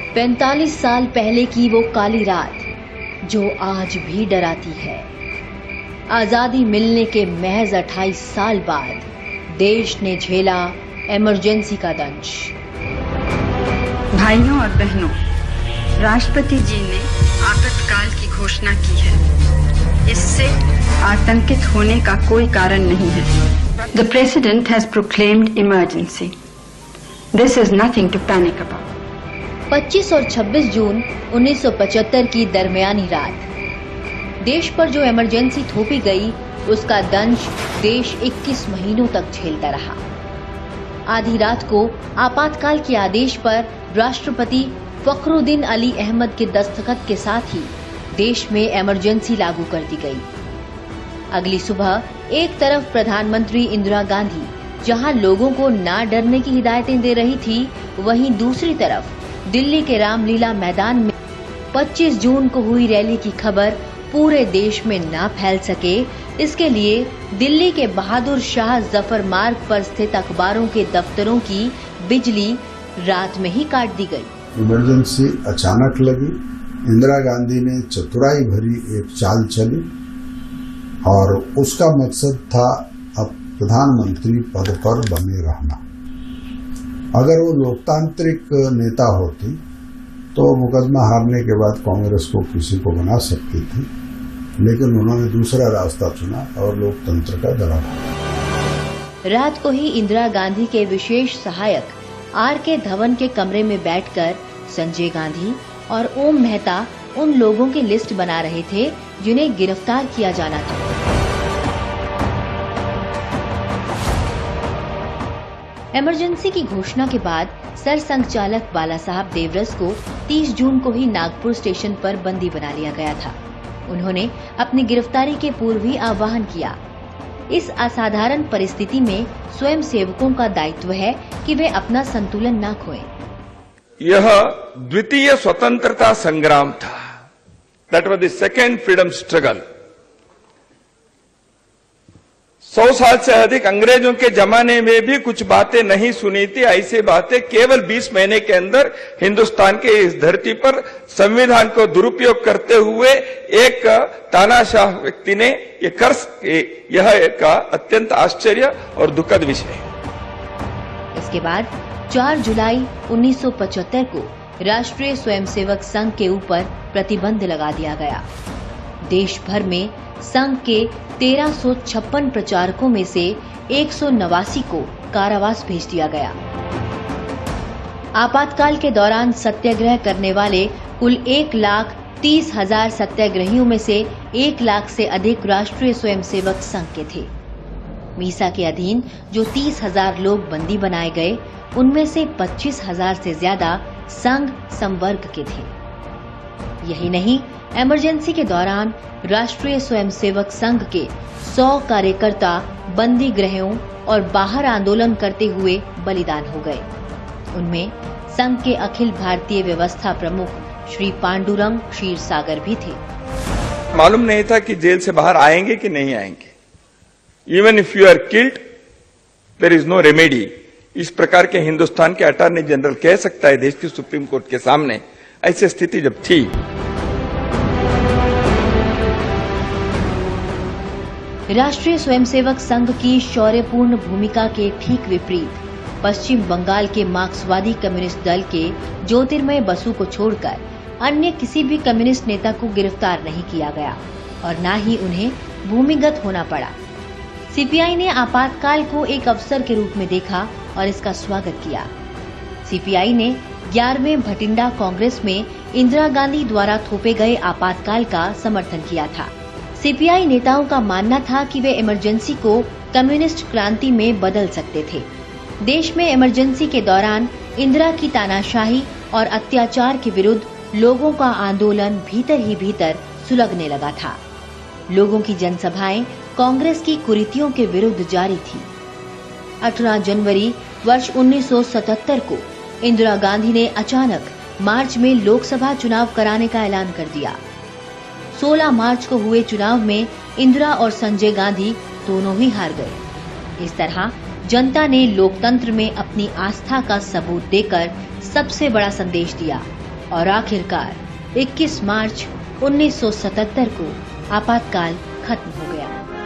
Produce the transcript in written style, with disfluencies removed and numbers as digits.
45 साल पहले की वो काली रात जो आज भी डराती है। आजादी मिलने के महज 28 साल बाद देश ने झेला इमरजेंसी का दंश। भाइयों और बहनों, राष्ट्रपति जी ने आपातकाल की घोषणा की है। इससे आतंकित होने का कोई कारण नहीं है। The President has proclaimed emergency. This is nothing to panic about. 25 और 26 जून 1975 की दरमियानी रात देश पर जो इमरजेंसी थोपी गई, उसका दंश देश 21 महीनों तक झेलता रहा। आधी रात को आपातकाल के आदेश पर राष्ट्रपति फखरुद्दीन अली अहमद के दस्तखत के साथ ही देश में इमरजेंसी लागू कर दी गई। अगली सुबह एक तरफ प्रधानमंत्री इंदिरा गांधी जहां लोगों को ना डरने की हिदायतें दे रही थी, वहीं दूसरी तरफ दिल्ली के रामलीला मैदान में 25 जून को हुई रैली की खबर पूरे देश में ना फैल सके, इसके लिए दिल्ली के बहादुर शाह जफर मार्ग पर स्थित अखबारों के दफ्तरों की बिजली रात में ही काट दी गई। इमरजेंसी अचानक लगी। इंदिरा गांधी ने चतुराई भरी एक चाल चली और उसका मकसद था अब प्रधानमंत्री पद पर बने रहना। अगर वो लोकतांत्रिक नेता होती तो मुकदमा हारने के बाद कांग्रेस को किसी को बना सकती थी, लेकिन उन्होंने दूसरा रास्ता चुना और लोकतंत्र का दरार। रात को ही इंदिरा गांधी के विशेष सहायक आर.के. धवन के कमरे में बैठकर संजय गांधी और ओम मेहता उन लोगों की लिस्ट बना रहे थे जिन्हें गिरफ्तार किया जाना था। इमरजेंसी की घोषणा के बाद सरसंघचालक बाला साहब देवरस को 30 जून को ही नागपुर स्टेशन पर बंदी बना लिया गया था। उन्होंने अपनी गिरफ्तारी के पूर्व ही आह्वान किया। इस असाधारण परिस्थिति में स्वयं सेवकों का दायित्व है कि वे अपना संतुलन न खोएं। यह द्वितीय स्वतंत्रता संग्राम था। That was the second freedom struggle. 100 साल से अधिक अंग्रेजों के जमाने में भी कुछ बातें नहीं सुनी थी। ऐसी बातें केवल 20 महीने के अंदर हिंदुस्तान के इस धरती पर संविधान को दुरुपयोग करते हुए एक तानाशाह व्यक्ति ने ये कर सके, यह एक अत्यंत आश्चर्य और दुखद विषय है। इसके बाद 4 जुलाई 1975 को राष्ट्रीय स्वयंसेवक संघ के ऊपर प्रतिबंध लगा दिया गया। देश भर में संघ के 1356 प्रचारकों में से 189 को कारावास भेज दिया गया। आपातकाल के दौरान सत्याग्रह करने वाले कुल 1,30,000 सत्याग्रहियों में से 1 लाख से अधिक राष्ट्रीय स्वयंसेवक संघ के थे। मीसा के अधीन जो 30,000 लोग बंदी बनाए गए, उनमें से 25,000 से ज्यादा संघ संवर्ग के थे। यही नहीं, इमरजेंसी के दौरान राष्ट्रीय स्वयंसेवक संघ के 100 कार्यकर्ता बंदी गृहों और बाहर आंदोलन करते हुए बलिदान हो गए। उनमें संघ के अखिल भारतीय व्यवस्था प्रमुख श्री पांडुरंग क्षीरसागर भी थे। मालूम नहीं था कि जेल से बाहर आएंगे कि नहीं आएंगे। Even if you are killed there is no remedy. इस प्रकार के हिंदुस्तान के अटॉर्नी जनरल कह सकता है देश की सुप्रीम कोर्ट के सामने। ऐसी स्थिति जब थी, राष्ट्रीय स्वयंसेवक संघ की शौर्यपूर्ण भूमिका के ठीक विपरीत पश्चिम बंगाल के मार्क्सवादी कम्युनिस्ट दल के ज्योतिर्मय बसु को छोड़कर अन्य किसी भी कम्युनिस्ट नेता को गिरफ्तार नहीं किया गया और न ही उन्हें भूमिगत होना पड़ा। सीपीआई ने आपातकाल को एक अवसर के रूप में देखा और इसका स्वागत किया। सीपीआई ने 11वें भटिंडा कांग्रेस में इंदिरा गांधी द्वारा थोपे गए आपातकाल का समर्थन किया था। सीपीआई नेताओं का मानना था कि वे इमरजेंसी को कम्युनिस्ट क्रांति में बदल सकते थे। देश में इमरजेंसी के दौरान इंदिरा की तानाशाही और अत्याचार के विरुद्ध लोगों का आंदोलन भीतर ही भीतर सुलगने लगा था। लोगों की जनसभाएं कांग्रेस की कुरीतियों के विरुद्ध जारी थी। 18 जनवरी वर्ष 1977 को इंदिरा गांधी ने अचानक मार्च में लोकसभा चुनाव कराने का ऐलान कर दिया। 16 मार्च को हुए चुनाव में इंदिरा और संजय गांधी दोनों ही हार गए। इस तरह जनता ने लोकतंत्र में अपनी आस्था का सबूत देकर सबसे बड़ा संदेश दिया और आखिरकार 21 मार्च 1977 को आपातकाल खत्म हो गया।